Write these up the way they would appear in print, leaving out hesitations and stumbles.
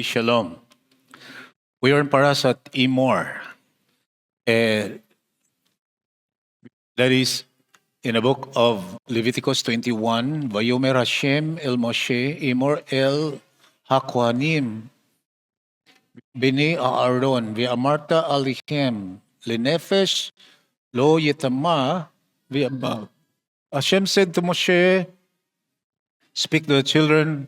Shalom. We are in Parashat Emor. That is in the book of Leviticus 21. Vayomer Hashem el Moshe Emor el Hakohanim bini Aaron v'amarta alichem lenefesh lo yetama v'abav. Hashem said to Moshe, speak to the children,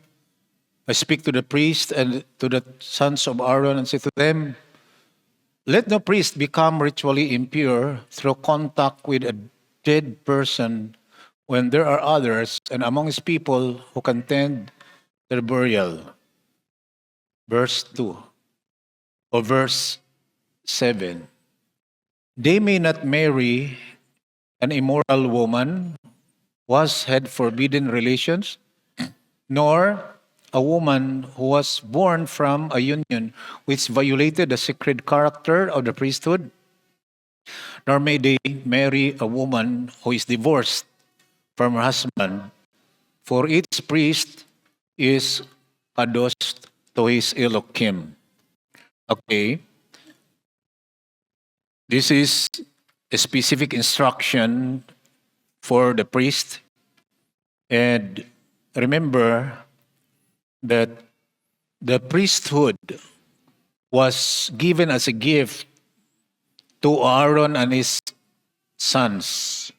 I speak to the priest and to the sons of Aaron and say to them, let no priest become ritually impure through contact with a dead person when there are others and among his people who can tend their burial. Verse 2 or verse 7. They may not marry an immoral woman who has had forbidden relations, nor a woman who was born from a union which violated the sacred character of the priesthood, nor may they marry a woman who is divorced from her husband, for each priest is kadosh to his Elohim. Okay. This is a specific instruction for the priest. And remember that the priesthood was given as a gift to Aaron and his sons.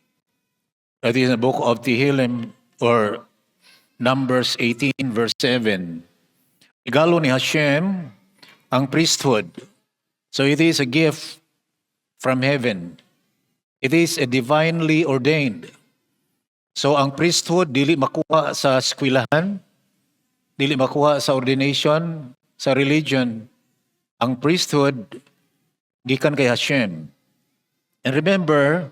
That is in the book of Tehillim or Numbers 18 verse 7. Regalo ni Hashem ang priesthood. So it is a gift from heaven. It is a divinely ordained. So ang priesthood dili makuha sa eskwelahan, dili makuha sa ordination, sa religion. Ang priesthood gikan kay Hashem. And remember,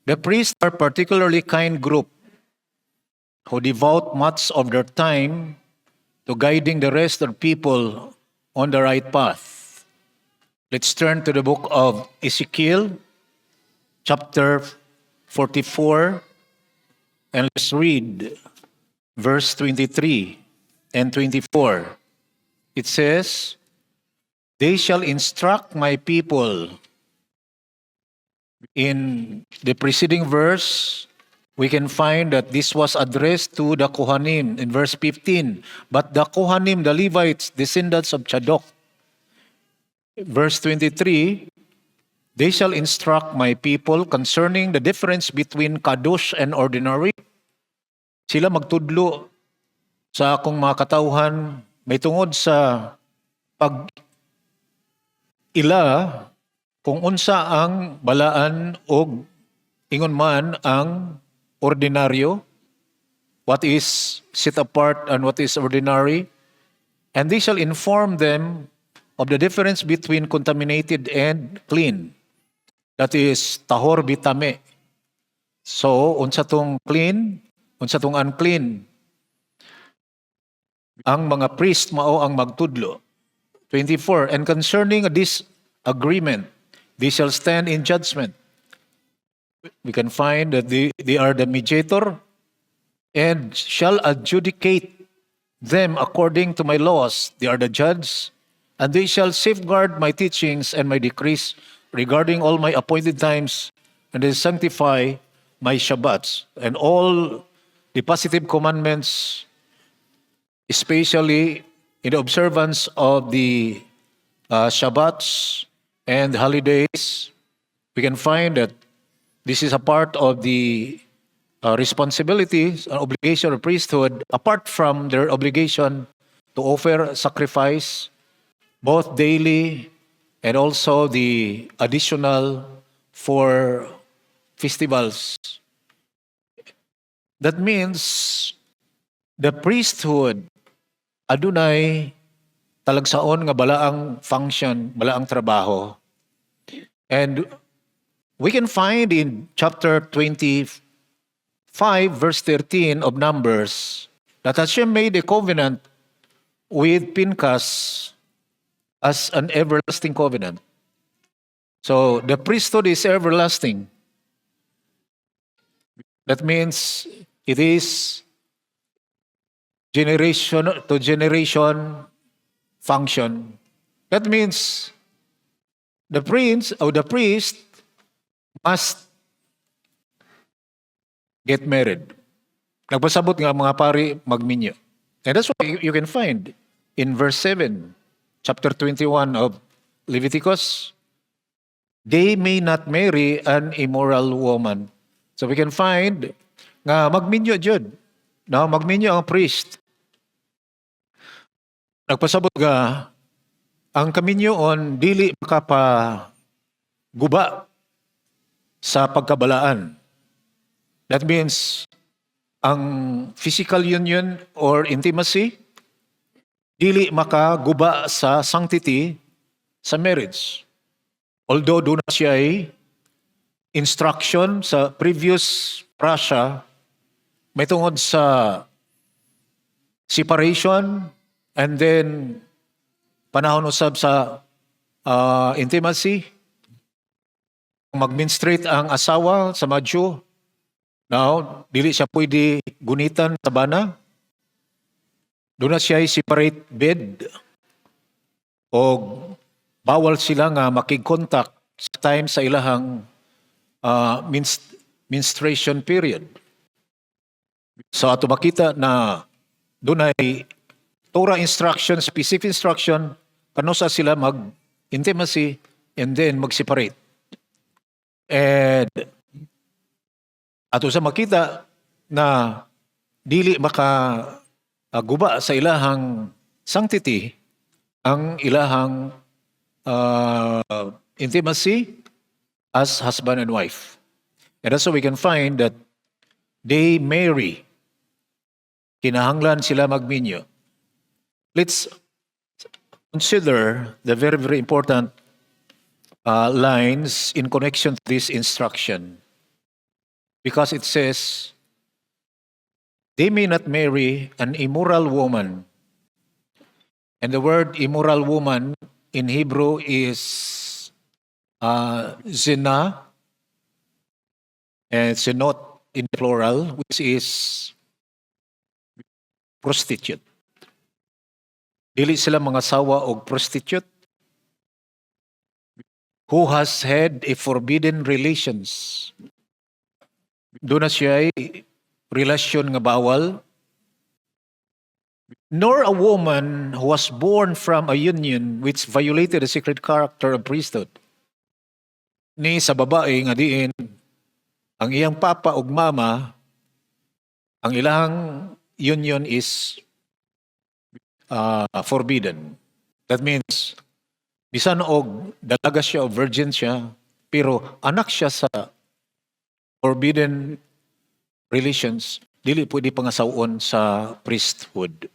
the priests are particularly kind group who devote much of their time to guiding the rest of people on the right path. Let's turn to the book of Ezekiel, chapter 44, and let's read verse 23 and 24. It says, they shall instruct my people. In the preceding verse, we can find that this was addressed to the Kohanim in verse 15. But the Kohanim, the Levites, descendants of Chadok. Verse 23, they shall instruct my people concerning the difference between kadosh and ordinary. Sila magtudlo sa akong mga katauhan may tungod sa pag-ila kung unsa ang balaan o ingon man ang ordinaryo, what is set apart and what is ordinary, and they shall inform them of the difference between contaminated and clean. That is tahor bitame. So unsa tong clean, unsa tong unclean. Ang mga priest mao ang magtudlo. 24, and concerning this agreement, they shall stand in judgment. We can find that they are the mediator and shall adjudicate them according to my laws. They are the judge, and they shall safeguard my teachings and my decrees regarding all my appointed times, and they sanctify my Shabbats and all the positive commandments, especially in the observance of the Shabbats and holidays. We can find that this is a part of the responsibilities and obligation of priesthood, apart from their obligation to offer sacrifice, both daily and also the additional for festivals. That means the priesthood adunay talagsaon nga balaang function, balaang trabaho. And we can find in chapter 25, verse 13 of Numbers, that Hashem made a covenant with Pinchas as an everlasting covenant. So the priesthood is everlasting. That means it is generation to generation function. That means the prince or the priest must get married. Nagpasabot nga mga pari magminyo. And that's why you can find in verse 7, chapter 21 of Leviticus, they may not marry an immoral woman. So we can find nga magminyo jud. No, magminyo ang priest. Nagpasabot nga ang kaminyoon dili makapa guba sa pagkabalaan. That means ang physical union or intimacy dili makaguba sa sanctity sa marriage. Although doon na siya ay instruction sa previous Prussia, may tungod sa separation and then panahon usab sa intimacy, mag-menstruate ang asawa sa Madyo. Now, dili siya pwede gunitan sa bana. Doon na siya ay separate bed o bawal sila nga makig-contact sa time sa ilahang menstruation period. So ato makita na doon ay Torah instruction, specific instruction, kano sa sila mag-intimacy and then mag-separate. And ato sa makita na dili guba sa ilahang sanctity ang ilahang intimacy as husband and wife. And that's how we can find that they marry. Kinahanglan sila magminyo. Let's consider the very, very important lines in connection to this instruction. Because it says, they may not marry an immoral woman. And the word immoral woman in Hebrew is zina, and zinot in plural, which is prostitute. Dili sila mga sawa o prostitute who has had a forbidden relations. Doon na siya ay relasyon nga bawal. Nor a woman who was born from a union which violated the sacred character of priesthood. Ni sa babae nga diin, ang iyang papa ug mama, ang ilang union is forbidden. That means, bisan og dalaga siya o virgin siya, pero anak siya sa forbidden relations, dili pwede pangasawon sa priesthood.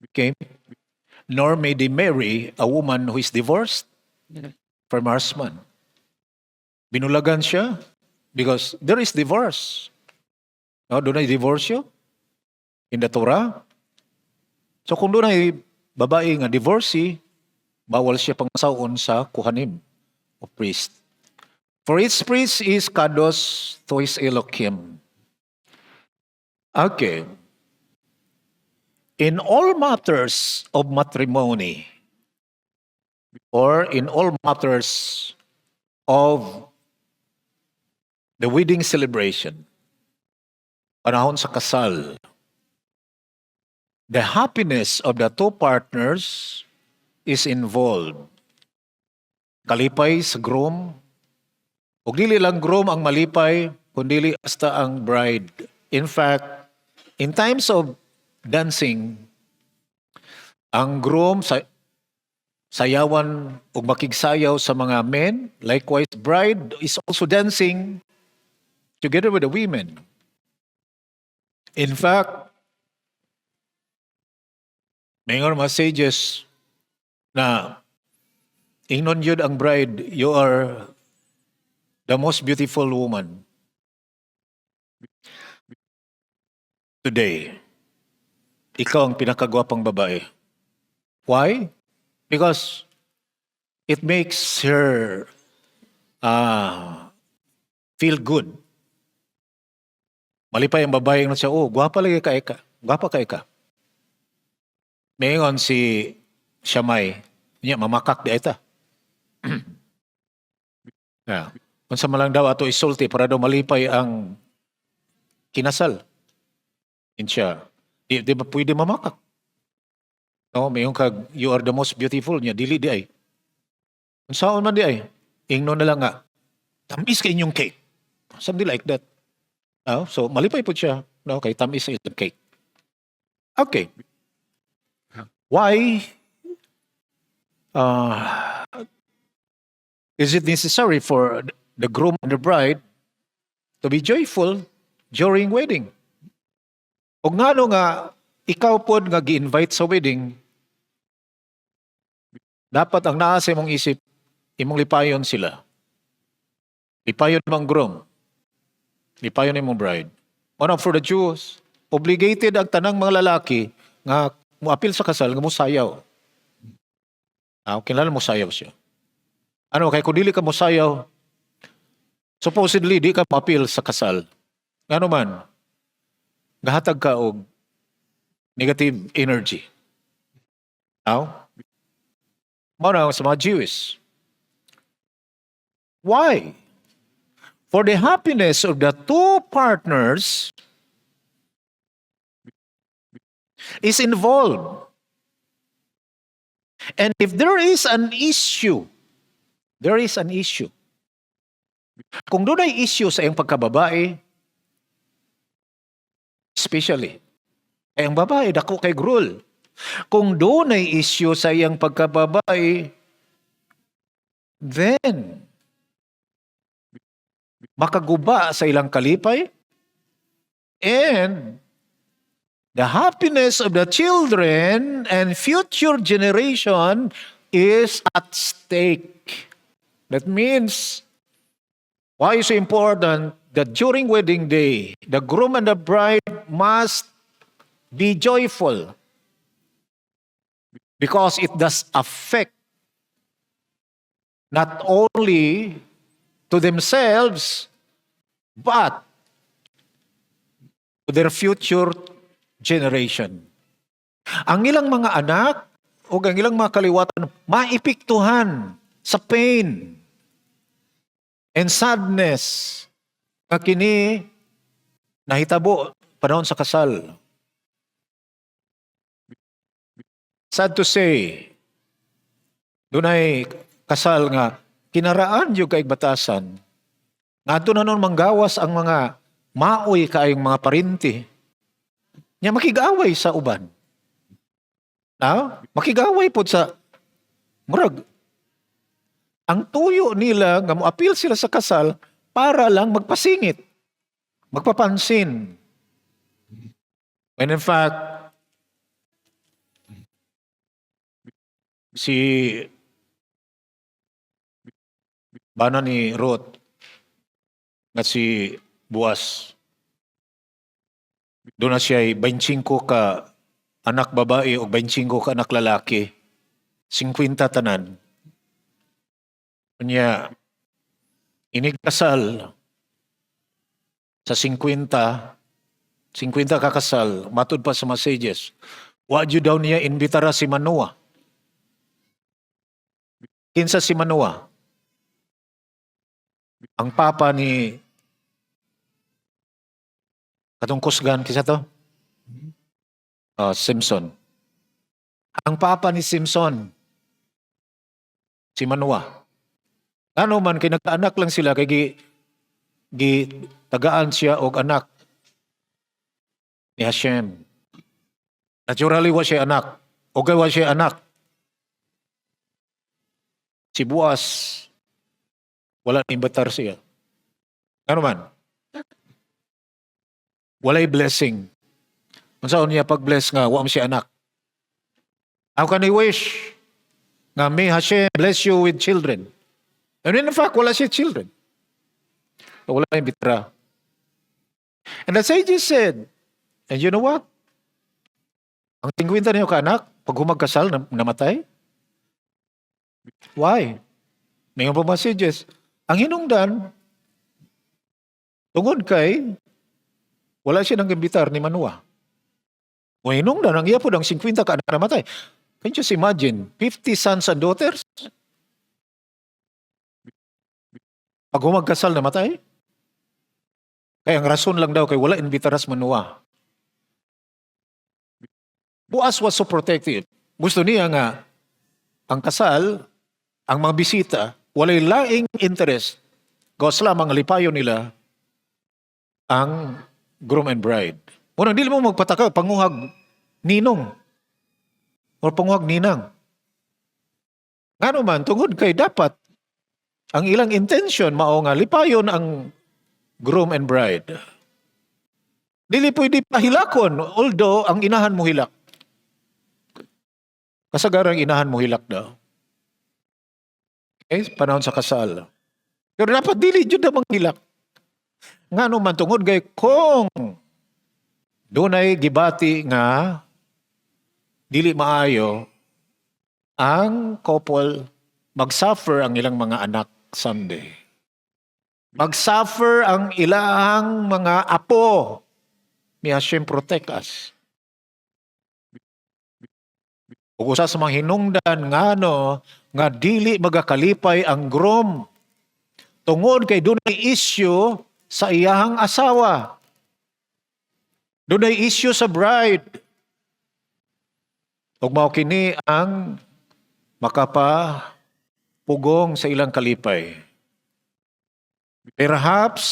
Okay? Nor may they marry a woman who is divorced from her husband. Binulagan siya because there is divorce. No, doon ay divorce in the Torah. So kung doon ay babae nga divorcee, bawal siya pangasawon sa kuhanim o priest. For its priest is kados to his Elohim. Okay. In all matters of matrimony, or in all matters of the wedding celebration, panahon sa kasal, the happiness of the two partners is involved. Kalipay sa groom, o dili lang groom ang malipay, kundi hasta ang bride. In fact, in times of dancing, ang groom sayawan o makigsayaw sa mga men. Likewise, bride is also dancing together with the women. In fact, may nga messages na ingnon yun ang bride, you are the most beautiful woman today. Ikaw ang pinakagwapang babae. Why? Because it makes her feel good. Malipay ang babae na siya, oh, gwapa lagi ka eka. Gwapa ka eka. Mayon si Shamay, niya mamakak di ita. Yeah. Kung sa malang daw ato isulti para daw malipay ang kinasal. Insya. Di ba pwede mamakak? No, mayon kag you are the most beautiful niya, dili di ay. Kung saan man di ay, ingno na lang nga, tamis kay inyong cake. Something like that. No? So, malipay po siya. No? Kay tamis is the cake. Okay. Why is it necessary for the groom and the bride to be joyful during wedding? O nga no nga, ikaw po nga gi-invite sa wedding, dapat ang naa sa imong isip, imong lipayon sila. Lipayon mong groom. Lipayon imong bride. Una for the Jews, obligated ang tanang mga lalaki nga muapil sa kasal nga musayaw. Kinala mo sayaw siya. Ano, kay kung dili ka musayaw, supposedly di ka muapil sa kasal. Ano man, gahatag ka og negative energy. Now, muna sa mga Jewish. Why? For the happiness of the two partners is involved. And if there is an issue, kung doon ay issue sa iyong pagkababae, especially, ay ang babae, dako kay grul. Kung doon ay issue sa iyang pagkababae, then, makaguba sa ilang kalipay, and the happiness of the children and future generation is at stake. That means, why is it important that during wedding day, the groom and the bride must be joyful? Because it does affect not only to themselves, but to their future generation. Ang ilang mga anak o ang ilang mga kaliwatan maipiktuhan sa pain and sadness na kini nahitabo panahon sa kasal. Sad to say, dunay kasal nga kinaraan yung kaig batasan. Nga na nun manggawas ang mga maoy kaayong mga parinti. Nya makigaway sa uban. Makigaway po sa murag. Ang tuyo nila nga moapil sila sa kasal para lang magpasingit, magpapansin. When in fact, si bana ni Ruth nga si Boaz, doon na siya 25 ka anak babae o 25 ka anak lalaki. 50 tanan. Kanya, inigkasal sa 50 kakasal, matod pa sa messages. Wadyo daw niya inbitara si Manoah. Kinsa si Manoah? Ang papa ni katong kusgan, kisa to? Simpson. Ang papa ni Simpson, si Manoah. Ano man, kay nagkaanak lang sila, kay tagaan siya og anak ni Hashem. Naturally, wa siya anak. Okay, wa siya anak. Si Boaz, wala imbatar siya. Ano man? Walay blessing. Kung saan niya pag-bless nga, wa mo siya anak. How can I wish nga may Hashem bless you with children? And in fact, wala siya children. So, wala yung bitra. And the sages said, and you know what? Ang tingwinta niyo ka anak, pag humagkasal, namatay? Why? May mga messages. Ang hinungdan, tungod kay, wala siya ng gambitar ni Manoah. Uinong na nang iya po ng 50 ka anak namatay. Can you just imagine, 50 sons and daughters? Pag humagkasal namatay? Kaya ang rason lang daw kay wala imbitaras manuwa. Boaz was so protective. Gusto niya nga, ang kasal, ang mga bisita, walay laing interest. Gawas lamang lipayon nila ang groom and bride. Unang dili mo magpataka, panguhag ninong o panguhag ninang. Nga naman, tungod kay dapat ang ilang intention mao nga lipayon ang groom and bride. Dili pwede pahilakon, although ang inahan mo hilak. Kasagarang inahan mo hilak daw. Okay, panahon sa kasal. Pero dapat dili jud na manghilak. Nga naman tungod kay kung dunay gibati nga dili maayo ang couple mag-suffer ang ilang mga anak someday. Mag-suffer ang ilang mga apo. May Hashem protect us. Ug usa sa mga hinungdan nga dili magakalipay ang groom tungod kay dunay issue sa iyahang asawa. Dunay issue sa bride. Ug mao kini ang makapapugong sa ilang kalipay. Perhaps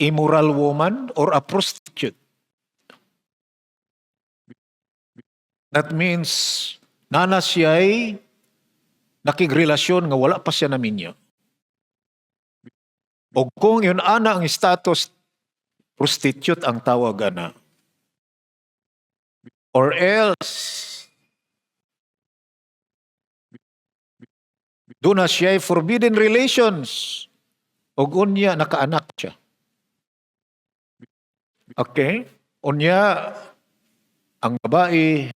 immoral woman or a prostitute. That means nana siya'y nakigrelasyon nga wala pa siya naminyo. O kung yun ana ang status, prostitute ang tawag ana. Or else, doon na siya'y forbidden relations. O unya nakaanak siya. Okay? Unya, ang babae,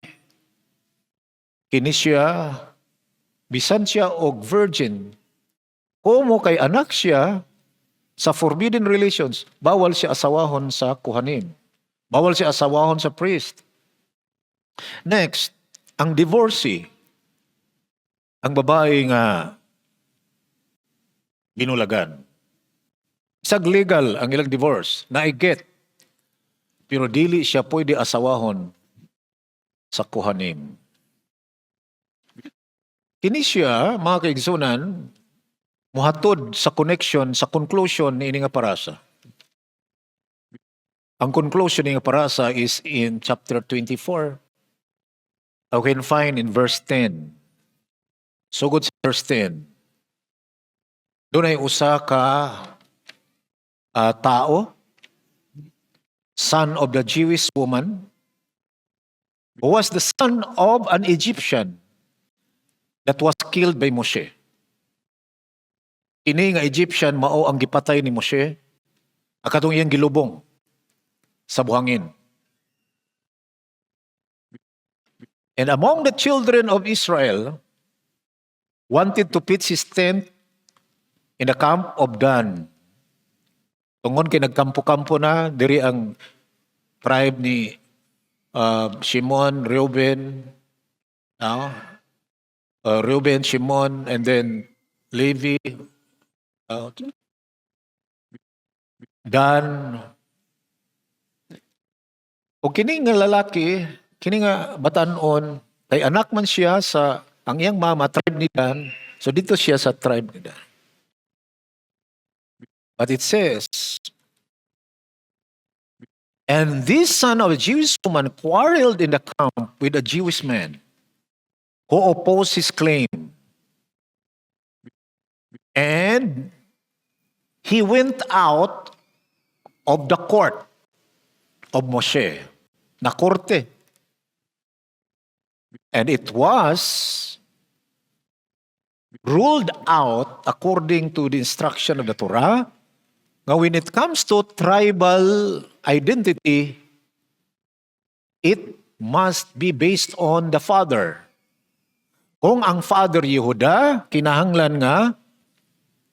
kini siya, bisan siya og virgin, kumo kay anak siya, sa forbidden relations, bawal siya asawahon sa kuhanin. Bawal siya asawahon sa priest. Next, ang divorcee. Ang babae nga binulagan. Isag legal ang ilang divorce, na-get. Pero dili siya pwede asawahon sa kuhanin. Kini siya, mga kaigsunan, muhatod sa connection, sa conclusion ni ini nga parasa. Ang conclusion ni nga parasa is in chapter 24. You can find in verse 10. Sugod sa verse 10. Doon ay usa ka tao, son of the Jewish woman, who was the son of an Egyptian that was killed by Moshe. Ini nga Egyptian mao ang gipatay ni Moshe, akatong iyang gilubong sa buhangin. And among the children of Israel, wanted to pitch his tent in the camp of Dan. Tungod kay nagkampo-kampo na, diri ang tribe ni Shimon, Reuben, Reuben, Shimon, and then Levi, Dan. O kini nga lalaki, kini nga batanon, kay anak man siya sa ang iyang mama, tribe ni Dan. So dito siya sa tribe ni Dan. But it says, and this son of a Jewish woman quarreled in the camp with a Jewish man who opposed his claim. And he went out of the court of Moshe, na korte. And it was ruled out according to the instruction of the Torah. Now, when it comes to tribal identity, it must be based on the father. Kung ang father Yehuda, kinahanglan nga,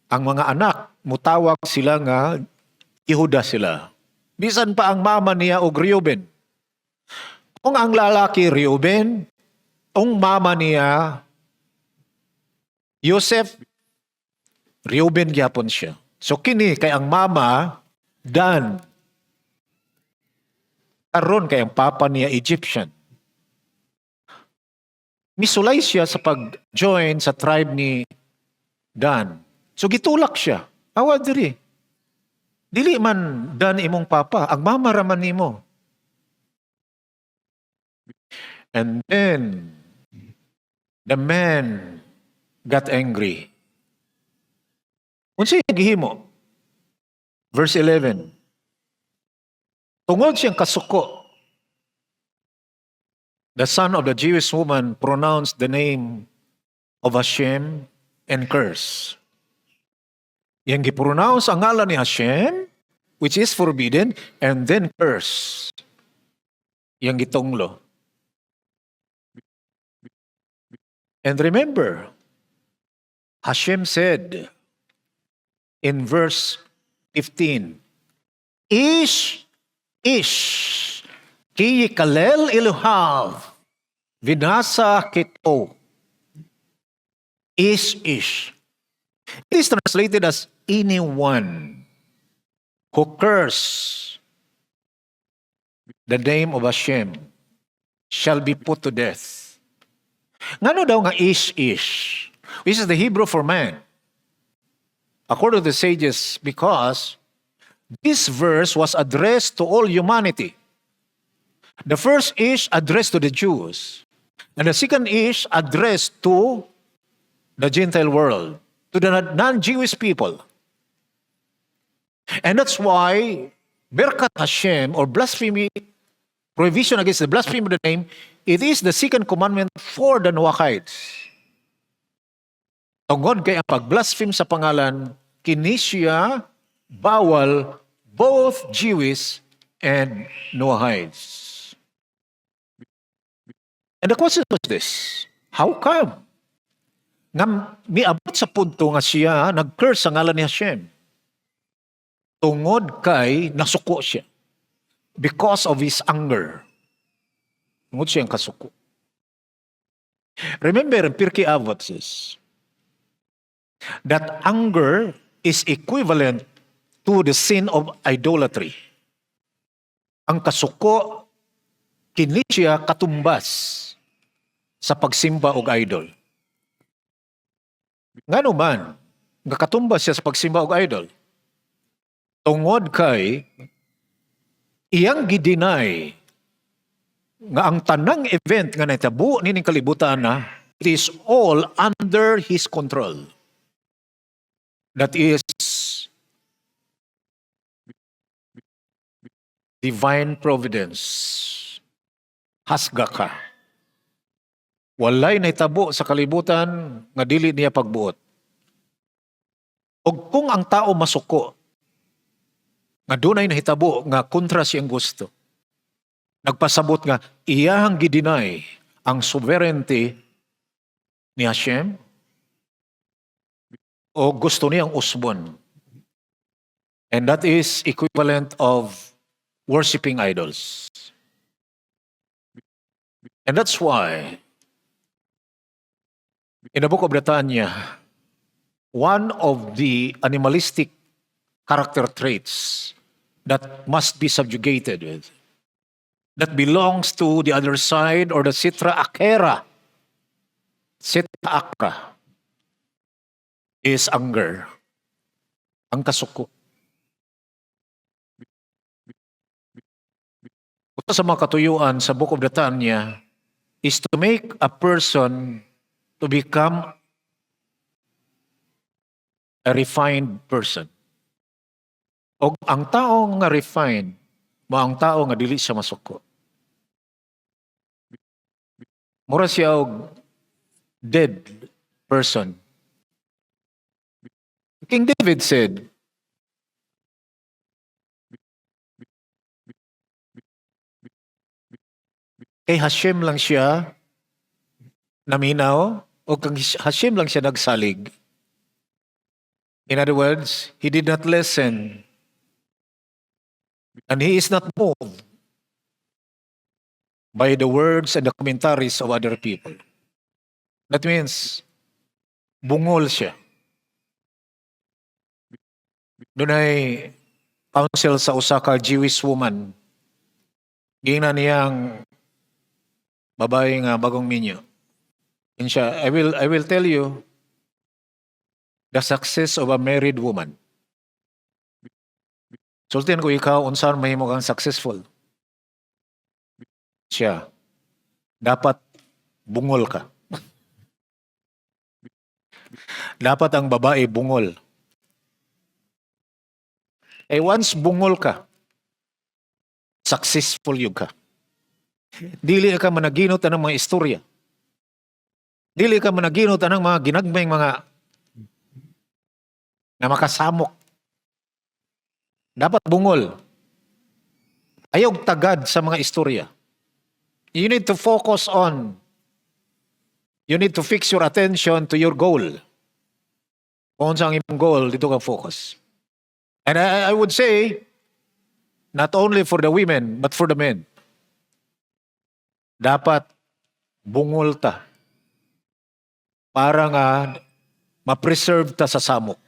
ang mga anak, mutawag sila nga, Yehuda sila. Bisan pa ang mama niya og Reuben. Kung ang lalaki Reuben, ang mama niya Joseph, Reuben gyapon siya. So kini kay ang mama Dan, karon kay ang papa niya Egyptian. Misulay siya sa pag-join sa tribe ni Dan. So gitulak siya. Awa diri. Dili man Dan imong papa, ang mama raman nimo. And then the man got angry. Unsay gihimo? Verse 11. Tungod siyang kasuko, the son of the Jewish woman pronounced the name of Hashem and curse. Yang gipronounce ang ngalan ni Hashem, which is forbidden, and then curse. Yang gitonglo. And remember, Hashem said in verse 15, Ish, ki yikalel Elohav, vinasa kito. Ish. It is translated as anyone who curse the name of Hashem shall be put to death. Ngano daw nga ish? Which is the Hebrew for man. According to the sages, because this verse was addressed to all humanity. The first ish addressed to the Jews, and the second ish addressed to the Gentile world, to the non-Jewish people. And that's why Berkat Hashem, or blasphemy, prohibition against the blasphemy of the name, it is the second commandment for the Noahites. Tungod kay ang pag-blaspheme sa pangalan, kini siya bawal both Jewish and Noahites. And the question was this, how come? Nga miabot sa punto nga siya nag-curse sa ngalan ni Hashem. Tungod kay nasuko siya. Because of his anger. Tungod siyang kasuko. Remember, in Pirkei Avot says, that anger is equivalent to the sin of idolatry. Ang kasuko, kini siya katumbas sa pagsimba og idol. Ngano man, nga katumbas siya sa pagsimba og idol. Tungod kay iyang gidinay nga ang tanang event nga nahitabo nining kalibutan na, it is all under his control. That is divine providence. Hasgaka. Walay nahitabo sa kalibutan nga dili niya pagbuot. Og kung ang tao masuko, nga dunay nahitabo nga kontra siyang gusto, nagpasabot nga iyahang gidinay ang sovereignty ni Hashem o gusto niyang usbon. And that is equivalent of worshiping idols. And that's why in the book of Britannia, one of the animalistic character traits that must be subjugated with, that belongs to the other side, or the Sitra Akera. Sitra Akra is anger. Ang kasuko. Ito sa mga katuyuan sa Book of Britannia is to make a person to become a refined person. O ang tao nga refined, ang tao nga dili siya masuko. Mura siya og dead person. King David said, kay Hashem lang siya naminaw, o kang Hashem lang siya nagsalig. In other words, he did not listen. And he is not moved by the words and the commentaries of other people. That means, bungol siya. Doon ay counsel sa usa ka Jewish woman. Gina niyang babae nga bagong minyo. And siya, I will tell you the success of a married woman. Sultihan ko ikaw, unsan mahimo kang successful. Siya, dapat bungol ka. Dapat ang babae bungol. Once bungol ka, successful yung ka. Dili ka managinot ng mga istorya. Dili ka managinot ng mga ginagmayng mga na makasamok. Dapat bungol. Ayaw tagad sa mga istorya. You need to focus on, you need to fix your attention to your goal. Kung saan imong goal, dito ka focus. And I would say, not only for the women, but for the men. Dapat bungol ta para nga ma-preserve ta sa samok.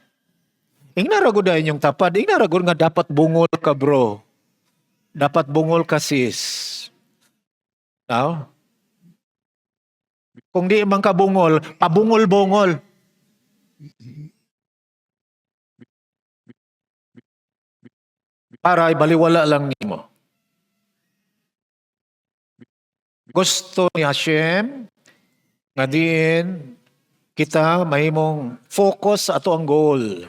Ingnaragod na inyong tapad. Ingnaragod nga dapat bungol ka, bro. Dapat bungol ka, sis. Now, kung di man ka bungol, pabungol-bungol. Para ibaliwala lang nimo. Gusto ni Hashem nga diin kita mahimong focus sa ato ang goal.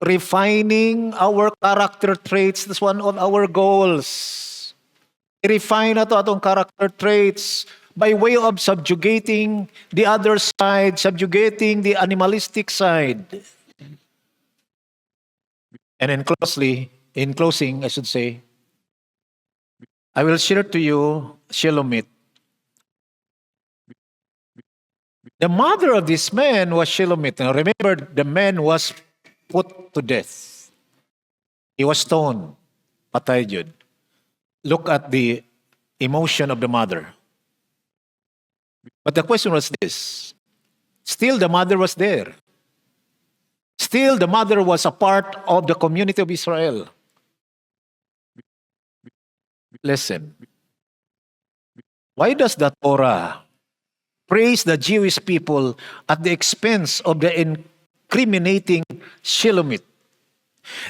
Refining our character traits, that's one of our goals. I-refine nato atong character traits by way of subjugating the other side, subjugating the animalistic side. And in closing, I should say, I will share to you Shelomith. The mother of this man was Shelomith. Now remember, the man was put to death. He was stoned. Patay jud. Look at the emotion of the mother. But the question was this. Still the mother was there. Still the mother was a part of the community of Israel. Listen. Why does the Torah praise the Jewish people at the expense of the incriminating Shelomith?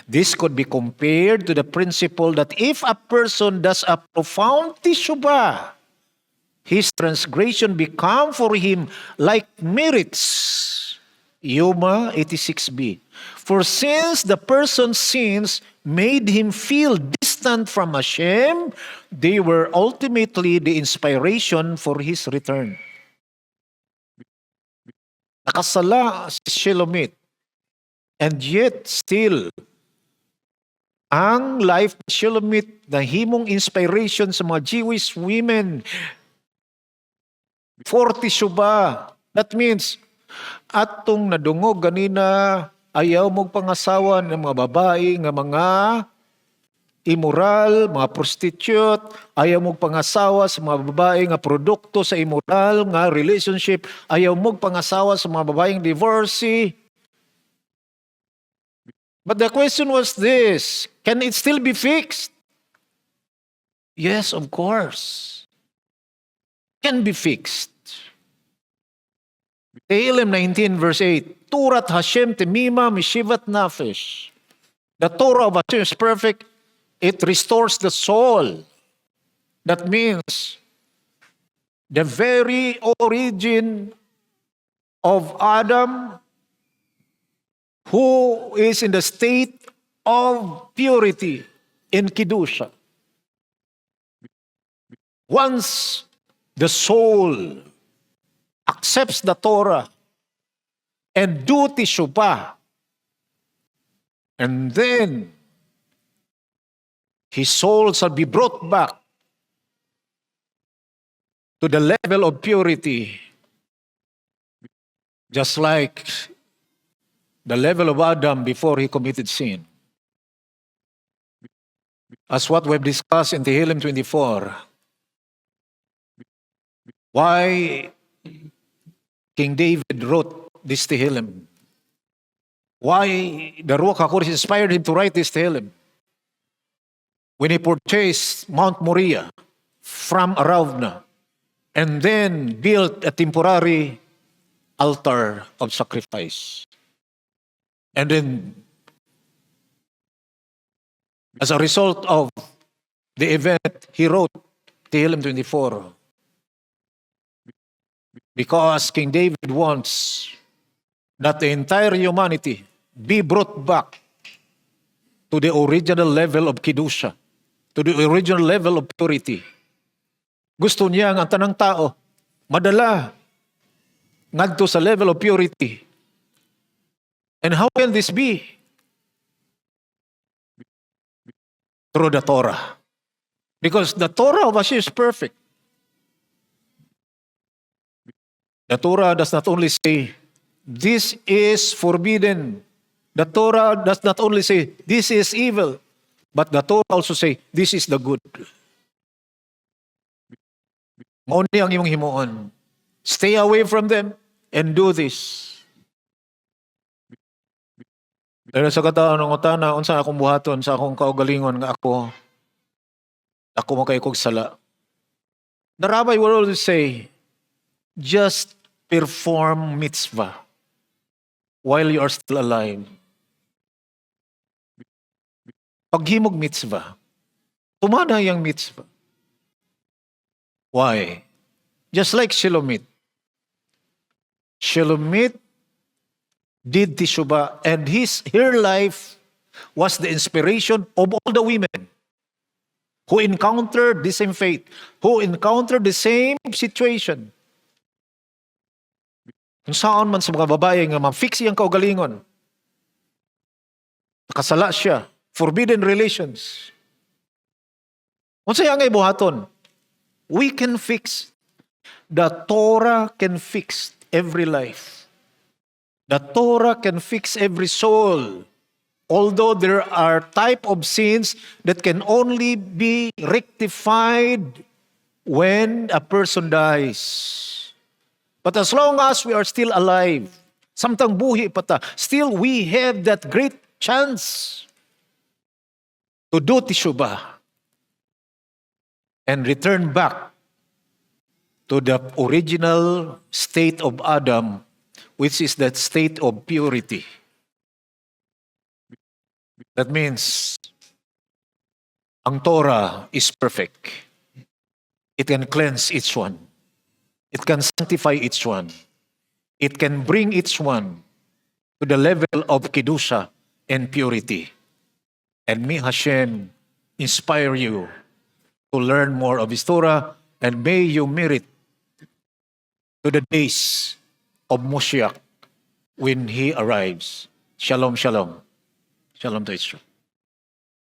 This could be compared to the principle that if a person does a profound teshuvah, his transgression become for him like merits. Yoma 86b. For since the person's sins made him feel distant from Hashem, they were ultimately the inspiration for his return. Nakasala si Shelomith. And yet still, ang life ni Shelomith na himong inspiration sa mga Jewish women for teshuvah. That means, atong nadungog ganina, ayaw mong pangasawa ng mga babae, nga mga immoral, mga prostitute, ayaw mong pangasawa sa mga babae nga produkto sa immoral, nga relationship, ayaw mong pangasawa sa mga babaeng divorcee. But the question was this, can it still be fixed? Yes, of course. Can be fixed. Tehillim 19 verse 8, Turat Hashem temima mishivat nafesh. The Torah of Hashem is perfect. It restores the soul. That means the very origin of Adam, who is in the state of purity in Kedusha. Once the soul accepts the Torah and do teshuvah, and then his soul shall be brought back to the level of purity, just like the level of Adam before he committed sin. As what we've discussed in Tehillim 24, Why King David wrote this Tehillim. Why the Ruach HaKodesh inspired him to write this Tehillim. When he purchased Mount Moriah from Araunah and then built a temporary altar of sacrifice. And then, as a result of the event, he wrote Tehillim 24. Because King David wants that the entire humanity be brought back to the original level of Kedusha, to the original level of purity. Gusto niya ang tanang tao madala ngadto sa level of purity. And how can this be? Through the Torah. Because the Torah of Hashem is perfect. The Torah does not only say, this is forbidden. The Torah does not only say, this is evil. But the Torah also say, this is the good. Mauni ang imong himuon. Stay away from them and do this. Dahil sa kataon ng utana, unsa akong buhaton sa akong kaugalingon nga ako makaikog sala. The rabbi will always say, just perform mitzvah while you are still alive. Paghimog mitzvah, tumana yung mitzvah. Why? Just like Shelomit. Shelomit did teshuvah, and her life was the inspiration of all the women who encountered the same fate, who encountered the same situation. Kung saan man sa mga babae nga ma-fix iyang kaugalingon, nakasala siya, forbidden relations. Kung saan nga ibuhaton, we can fix. The Torah can fix every life. The Torah can fix every soul. Although there are type of sins that can only be rectified when a person dies. But as long as we are still alive, samtang buhi pa ta, still we have that great chance to do teshuvah and return back to the original state of Adam, which is that state of purity. That means ang Torah is perfect. It can cleanse each one. It can sanctify each one. It can bring each one to the level of Kedusha and purity. And may Hashem inspire you to learn more of His Torah, and may you merit to the days of Moshiach when He arrives. Shalom, shalom. Shalom to Israel.